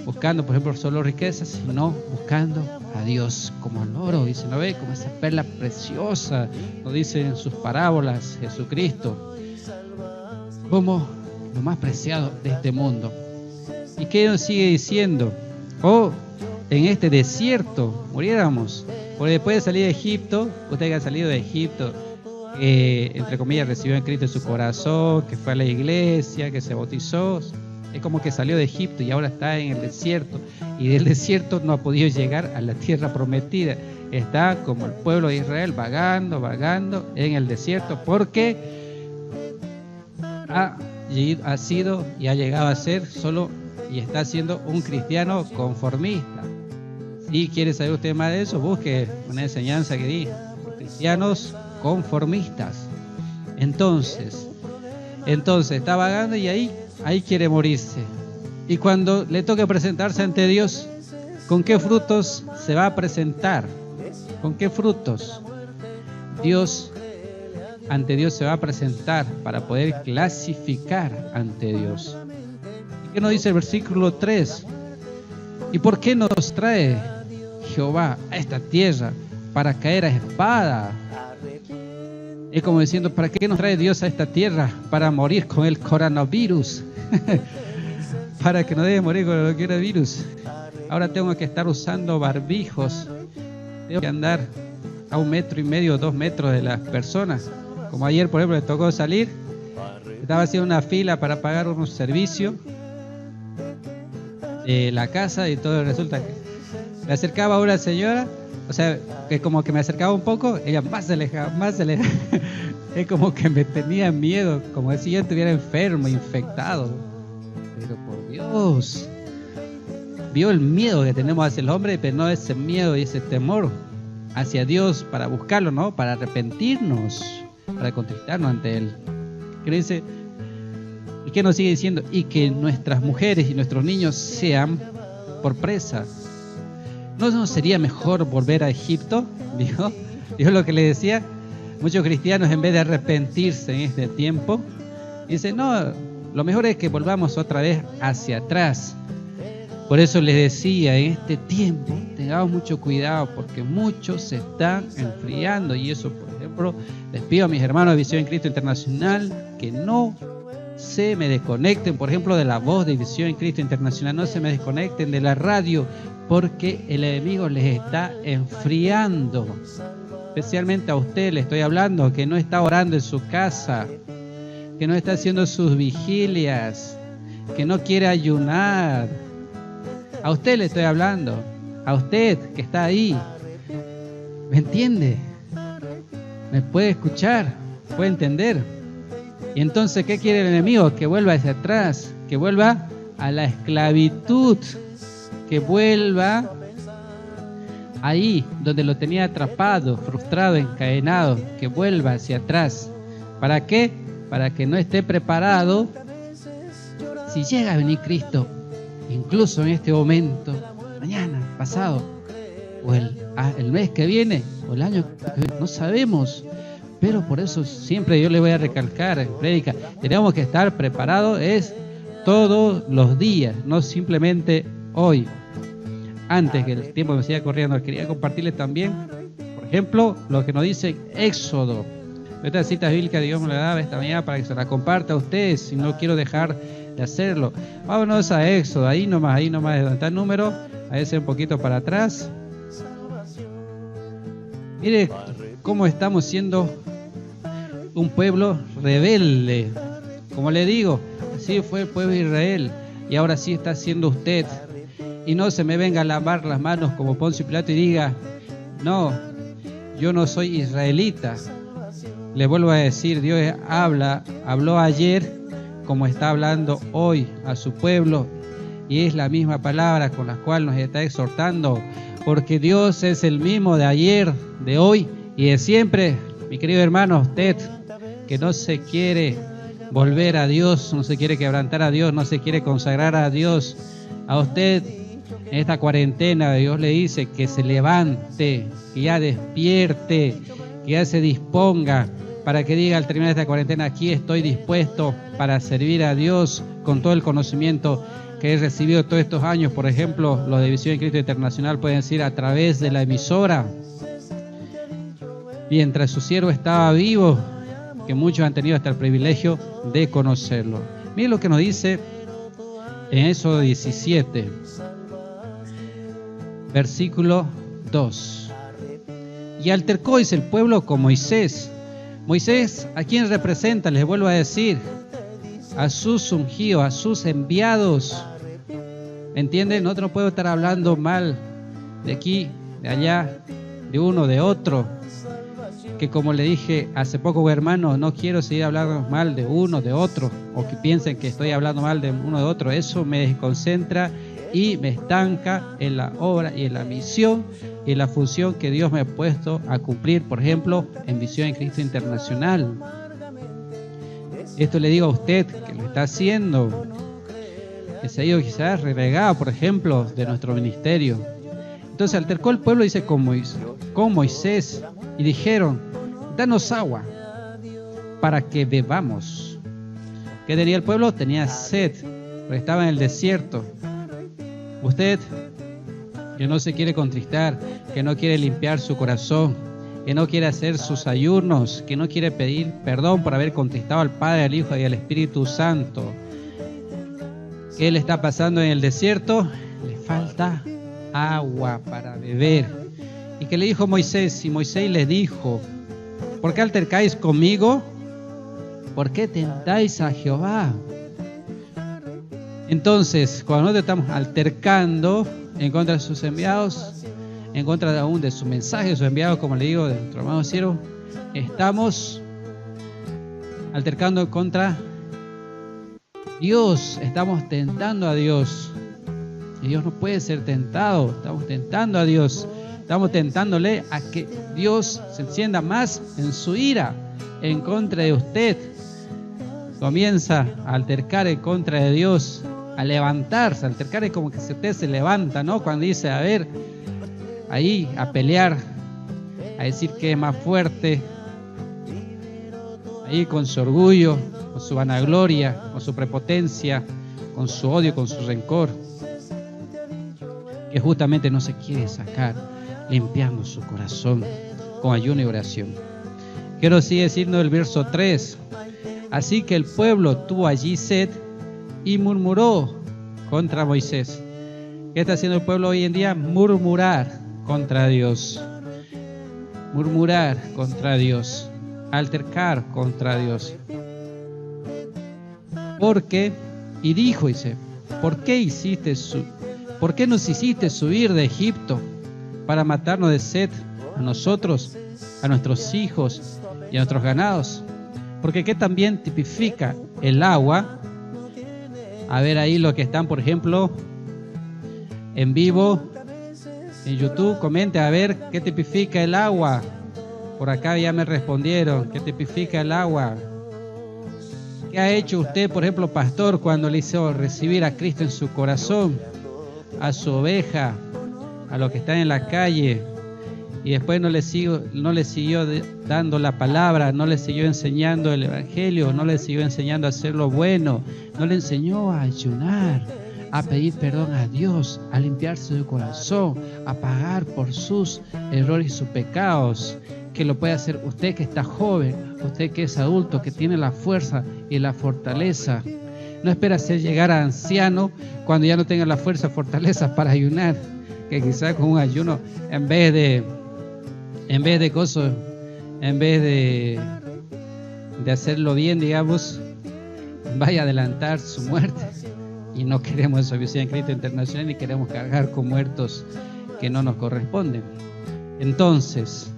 A: buscando, por ejemplo, solo riquezas, sino buscando a Dios como el oro, dice, ¿no ve? Como esa perla preciosa, lo dice en sus parábolas Jesucristo, como lo más preciado de este mundo. ¿Y qué nos sigue diciendo? En este desierto muriéramos, porque después de salir de Egipto, usted que ha salido de Egipto, entre comillas recibió a Cristo en su corazón, que fue a la iglesia, que se bautizó, es como que salió de Egipto y ahora está en el desierto, y del desierto no ha podido llegar a la tierra prometida. Está como el pueblo de Israel vagando en el desierto, porque ha sido y ha llegado a ser solo y está siendo un cristiano conformista. Si quiere saber usted más de eso, busque una enseñanza que di, cristianos conformistas. Entonces está vagando y ahí quiere morirse. Y cuando le toque presentarse ante Dios, ¿con qué frutos se va a presentar? ¿Con qué frutos? Ante Dios se va a presentar para poder clasificar ante Dios. ¿Y qué nos dice el versículo 3? ¿Y por qué nos trae Jehová a esta tierra? Para caer a espada. Es como diciendo, ¿para qué nos trae Dios a esta tierra? Para morir con el coronavirus. Para que no debe morir con el coronavirus. Ahora tengo que estar usando barbijos. Tengo que andar a 1,5 metros, 2 metros de las personas. Como ayer, por ejemplo, le tocó salir. Estaba haciendo una fila para pagar un servicio de la casa y todo. Resulta que me acercaba a una señora, o sea, que como que me acercaba un poco, ella más se alejaba. Es como que me tenía miedo, como si yo estuviera enfermo, infectado. Pero por Dios, vio el miedo que tenemos hacia el hombre, pero no ese miedo y ese temor hacia Dios para buscarlo, ¿no? Para arrepentirnos, para contristarnos ante Él. ¿Qué dice? ¿Y qué nos sigue diciendo? Y que nuestras mujeres y nuestros niños sean por presa. ¿No sería mejor volver a Egipto? Dijo lo que le decía. Muchos cristianos, en vez de arrepentirse en este tiempo, dicen, no, lo mejor es que volvamos otra vez hacia atrás. Por eso les decía, en este tiempo tengamos mucho cuidado, porque muchos se están enfriando. Y eso, por ejemplo, les pido a mis hermanos de Visión en Cristo Internacional que no se me desconecten, por ejemplo, de la voz de Visión en Cristo Internacional, no se me desconecten de la radio, porque el enemigo les está enfriando. Especialmente a usted le estoy hablando, que no está orando en su casa, que no está haciendo sus vigilias, que no quiere ayunar. A usted le estoy hablando, a usted que está ahí. ¿Me entiende? ¿Me puede escuchar? ¿Puede entender? Y entonces, ¿qué quiere el enemigo? Que vuelva hacia atrás, que vuelva a la esclavitud, que vuelva ahí donde lo tenía atrapado, frustrado, encadenado, que vuelva hacia atrás. ¿Para qué? Para que no esté preparado si llega a venir Cristo, incluso en este momento, mañana, pasado, o el mes que viene, o el año que viene, no sabemos. Pero por eso siempre yo le voy a recalcar en prédica, tenemos que estar preparados todos los días, no simplemente hoy. Antes que el tiempo me siga corriendo, quería compartirles también, por ejemplo, lo que nos dice Éxodo. Esta cita bíblica Dios me la daba esta mañana para que se la comparta a ustedes, y no quiero dejar de hacerlo. Vámonos a Éxodo, ahí nomás, de donde está el número, a ese un poquito para atrás. Mire cómo estamos siendo un pueblo rebelde. Como le digo, así fue el pueblo de Israel, y ahora sí está siendo usted. Y no se me venga a lavar las manos como Poncio Pilato y diga, no, yo no soy israelita. Le vuelvo a decir, Dios habló ayer como está hablando hoy a su pueblo, y es la misma palabra con la cual nos está exhortando, porque Dios es el mismo de ayer, de hoy y de siempre. Mi querido hermano, usted que no se quiere volver a Dios, no se quiere quebrantar a Dios, no se quiere consagrar a Dios, a usted en esta cuarentena Dios le dice que se levante, que ya despierte, que ya se disponga para que diga al terminar esta cuarentena, aquí estoy dispuesto para servir a Dios con todo el conocimiento que he recibido todos estos años. Por ejemplo, los de Visión en Cristo Internacional pueden decir a través de la emisora, mientras su siervo estaba vivo, que muchos han tenido hasta el privilegio de conocerlo. Miren lo que nos dice en Éxodo 17, versículo 2. Y altercó, dice, el pueblo con Moisés. Moisés, ¿a quién representa? Les vuelvo a decir, a sus ungidos, a sus enviados. ¿Entienden? Nosotros no podemos estar hablando mal de aquí, de allá, de uno, de otro. Que como le dije hace poco, hermano, no quiero seguir hablando mal de uno, de otro, o que piensen que estoy hablando mal de uno, de otro. Eso me desconcentra y me estanca en la obra y en la misión y en la función que Dios me ha puesto a cumplir, por ejemplo, en Visión en Cristo Internacional. Esto le digo a usted que lo está haciendo, que se ha ido quizás relegado, por ejemplo, de nuestro ministerio. Entonces altercó el pueblo, dice, con Moisés, y dijeron, danos agua para que bebamos. ¿Qué tenía el pueblo? Tenía sed, porque estaba en el desierto. Usted, que no se quiere contristar, que no quiere limpiar su corazón, que no quiere hacer sus ayunos, que no quiere pedir perdón por haber contristado al Padre, al Hijo y al Espíritu Santo. ¿Qué le está pasando en el desierto? Le falta agua para beber. ¿Y qué le dijo Moisés? Y Moisés le dijo, ¿por qué altercáis conmigo? ¿Por qué tentáis a Jehová? Entonces, cuando nosotros estamos altercando en contra de sus enviados, en contra aún de su mensaje, de sus enviados, como le digo, de nuestro hermano Ciro, estamos altercando contra Dios, estamos tentando a Dios. Y Dios no puede ser tentado, estamos tentando a Dios, estamos tentándole a que Dios se encienda más en su ira en contra de usted. Comienza a altercar en contra de Dios, a levantarse. Altercar es como que usted se levanta, ¿no? Cuando dice, a ver, ahí a pelear, a decir que es más fuerte, ahí con su orgullo, con su vanagloria, con su prepotencia, con su odio, con su rencor, que justamente no se quiere sacar, limpiando su corazón con ayuno y oración. Quiero seguir diciendo el verso 3. Así que el pueblo tuvo allí sed y murmuró contra Moisés. ¿Qué está haciendo el pueblo hoy en día? Murmurar contra Dios. Murmurar contra Dios. Altercar contra Dios. Porque, y dijo, dice, ¿por qué nos hiciste subir de Egipto para matarnos de sed a nosotros, a nuestros hijos y a nuestros ganados? Porque ¿qué también tipifica el agua? A ver ahí los que están, por ejemplo, en vivo, en YouTube, comente a ver qué tipifica el agua. Por acá ya me respondieron, ¿qué tipifica el agua? ¿Qué ha hecho usted, por ejemplo, pastor, cuando le hizo recibir a Cristo en su corazón, a su oveja, a los que están en la calle, y después no le siguió dando la palabra, no le siguió enseñando el evangelio, no le siguió enseñando a hacer lo bueno, no le enseñó a ayunar, a pedir perdón a Dios, a limpiarse su corazón, a pagar por sus errores y sus pecados? Que lo puede hacer usted que está joven, usted que es adulto, que tiene la fuerza y la fortaleza. No espera llegar a anciano cuando ya no tenga la fuerza, fortaleza para ayunar, que quizás con un ayuno, en vez de hacerlo bien, digamos, vaya a adelantar su muerte. Y no queremos eso, Visión en Cristo Internacional, ni queremos cargar con muertos que no nos corresponden. Entonces,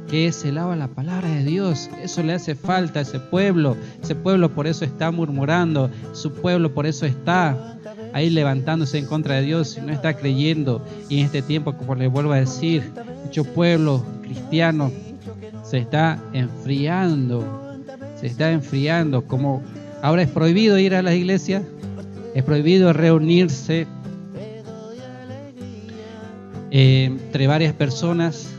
A: ¿qué es el agua? La palabra de Dios. Eso le hace falta a ese pueblo. Ese pueblo por eso está murmurando. Su pueblo por eso está ahí levantándose en contra de Dios y no está creyendo. Y en este tiempo, como les vuelvo a decir, mucho pueblo cristiano se está enfriando. Se está enfriando. Como ahora es prohibido ir a las iglesias, es prohibido reunirse entre varias personas.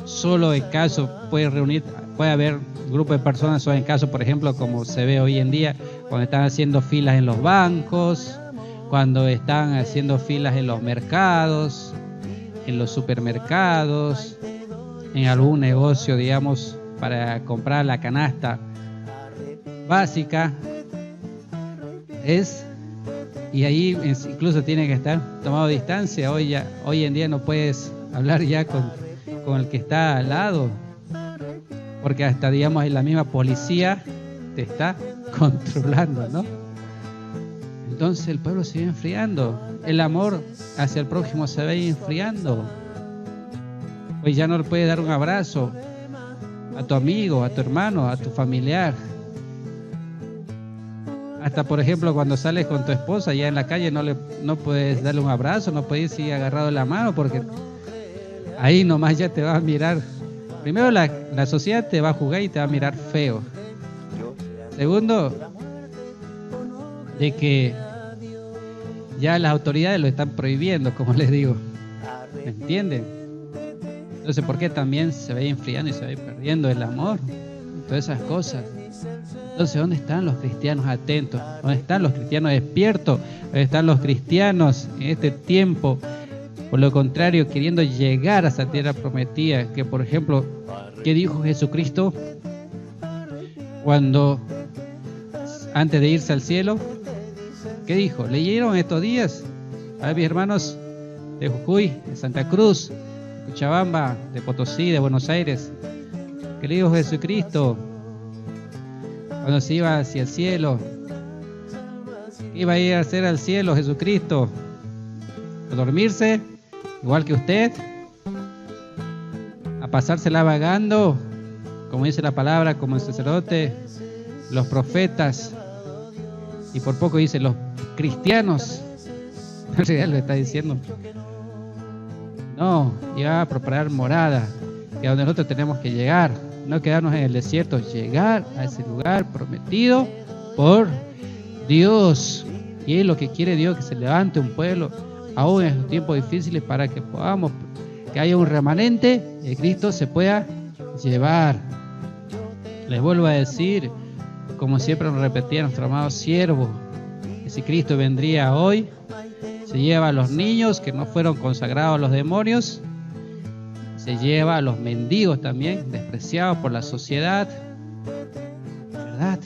A: Solo en caso puede haber un grupo de personas, solo en caso, por ejemplo, como se ve hoy en día, cuando están haciendo filas en los bancos, cuando están haciendo filas en los mercados, en los supermercados, en algún negocio, digamos, para comprar la canasta básica, y ahí incluso tiene que estar tomado distancia. Hoy en día no puedes hablar ya con el que está al lado, porque hasta, digamos, la misma policía te está controlando, ¿no? Entonces el pueblo se va enfriando, el amor hacia el prójimo se va enfriando. Hoy ya no le puedes dar un abrazo a tu amigo, a tu hermano, a tu familiar. Hasta, por ejemplo, cuando sales con tu esposa ya en la calle no puedes darle un abrazo, no puedes ir agarrado de la mano, porque ahí nomás ya te va a mirar. Primero la sociedad te va a juzgar y te va a mirar feo. Segundo, de que ya las autoridades lo están prohibiendo, como les digo. ¿Me entienden? Entonces, ¿por qué también se va enfriando y se va perdiendo el amor? Todas esas cosas. Entonces, ¿dónde están los cristianos atentos? ¿Dónde están los cristianos despiertos? ¿Dónde están los cristianos en este tiempo? Por lo contrario, queriendo llegar a esa tierra prometida, que por ejemplo, ¿qué dijo Jesucristo cuando antes de irse al cielo? ¿Qué dijo? ¿Leyeron estos días? A ver, mis hermanos de Jujuy, de Santa Cruz, de Cochabamba, de Potosí, de Buenos Aires. ¿Qué le dijo Jesucristo cuando se iba hacia el cielo? ¿Qué iba a ir a hacer al cielo Jesucristo? ¿A dormirse? Igual que usted, a pasársela vagando, como dice la palabra, como el sacerdote, los profetas, y por poco dice los cristianos. En realidad lo está diciendo. No, iba a preparar morada, que es donde nosotros tenemos que llegar, no quedarnos en el desierto, llegar a ese lugar prometido por Dios. Y es lo que quiere Dios, que se levante un pueblo aún en estos tiempos difíciles, para que podamos, que haya un remanente y Cristo se pueda llevar. Les vuelvo a decir, como siempre nos repetía nuestro amado siervo, que si Cristo vendría hoy, se lleva a los niños que no fueron consagrados a los demonios, se lleva a los mendigos también, despreciados por la sociedad, ¿verdad?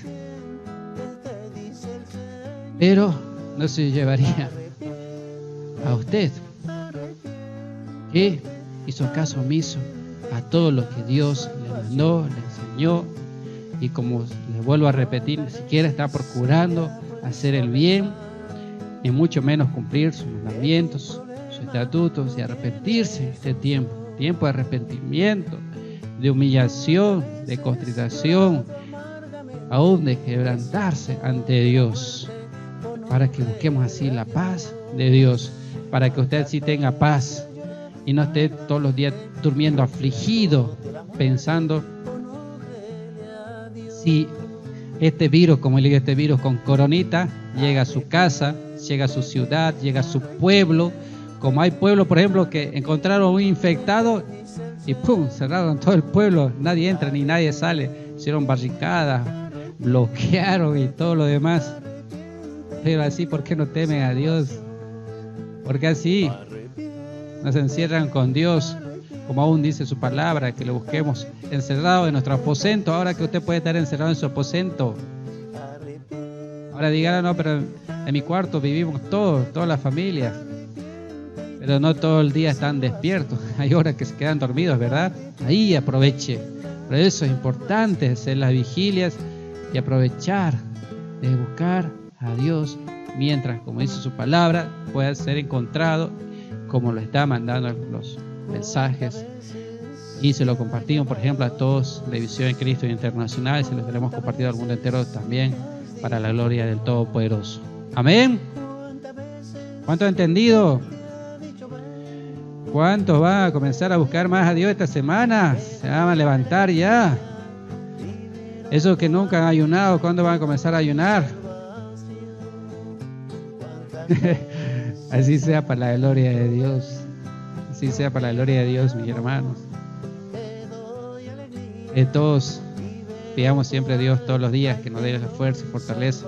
A: Pero no se llevaría a usted, que hizo caso omiso a todo lo que Dios le mandó, le enseñó, y como les vuelvo a repetir, ni siquiera está procurando hacer el bien, ni mucho menos cumplir sus mandamientos, sus estatutos, y arrepentirse en este tiempo de arrepentimiento, de humillación, de constritación, aún de quebrantarse ante Dios, para que busquemos así la paz de Dios, para que usted sí tenga paz y no esté todos los días durmiendo afligido, pensando si este virus, como le digo, este virus con coronita, llega a su casa, llega a su ciudad, llega a su pueblo. Como hay pueblos, por ejemplo, que encontraron un infectado y ¡pum!, cerraron todo el pueblo, nadie entra ni nadie sale, hicieron barricadas, bloquearon y todo lo demás. Pero así, ¿por qué no temen a Dios? Porque así nos encierran con Dios, como aún dice su palabra, que lo busquemos encerrado en nuestro aposento. Ahora que usted puede estar encerrado en su aposento, ahora digan, no, pero en mi cuarto vivimos todos, toda la familia, pero no todo el día están despiertos, hay horas que se quedan dormidos, ¿verdad? Ahí aproveche. Por eso es importante hacer las vigilias y aprovechar de buscar a Dios mientras, como dice su palabra, pueda ser encontrado, como lo está mandando los mensajes. Y se lo compartimos, por ejemplo, a todos de Visión en Cristo Internacional, y se los hemos compartido al mundo entero también, para la gloria del Todopoderoso. Amén. ¿Cuánto ha entendido? ¿Cuántos van a comenzar a buscar más a Dios esta semana? Se van a levantar ya. Esos que nunca han ayunado, ¿cuándo van a comenzar a ayunar? Así sea para la gloria de Dios. Así sea para la gloria de Dios, mis hermanos. Todos pidamos siempre a Dios todos los días que nos dé la fuerza y fortaleza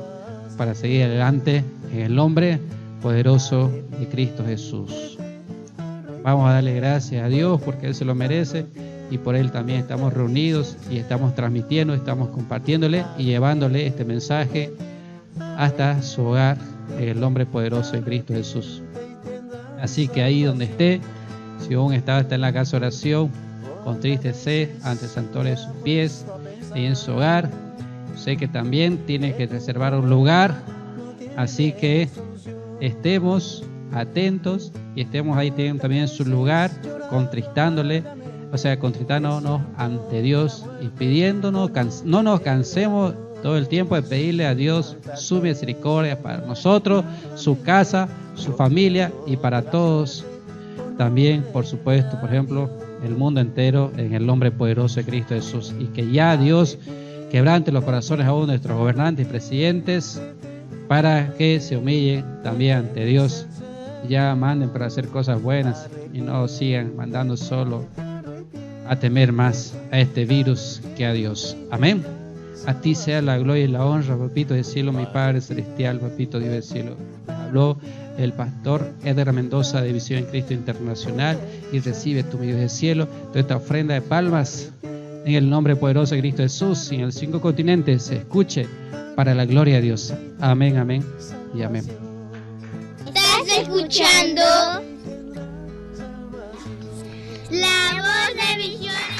A: para seguir adelante en el nombre poderoso de Cristo Jesús. Vamos a darle gracias a Dios porque Él se lo merece, y por Él también estamos reunidos y estamos transmitiendo, estamos compartiéndole y llevándole este mensaje hasta su hogar en el nombre poderoso de Cristo Jesús. Así que ahí donde esté, si aún está en la casa de oración, contrístese ante el santuario de sus pies, ahí en su hogar. Sé que también tiene que reservar un lugar, así que estemos atentos y estemos ahí también en su lugar, contristándole, o sea, contristándonos ante Dios y pidiéndonos, no nos cansemos todo el tiempo de pedirle a Dios su misericordia para nosotros, su casa, su familia y para todos también, por supuesto, por ejemplo, el mundo entero, en el nombre poderoso de Cristo Jesús. Y que ya Dios quebrante los corazones aún de nuestros gobernantes y presidentes, para que se humillen también ante Dios, ya manden para hacer cosas buenas y no sigan mandando solo a temer más a este virus que a Dios. Amén. A ti sea la gloria y la honra, papito del cielo, mi Padre celestial, papito Dios del cielo. Habló el pastor Eder Mendoza de Visión en Cristo Internacional, y recibe tu Dios del cielo toda esta ofrenda de palmas en el nombre poderoso de Cristo Jesús, y en los 5 continentes se escuche para la gloria de Dios. Amén, amén y amén.
B: ¿Estás escuchando? La voz de Visión.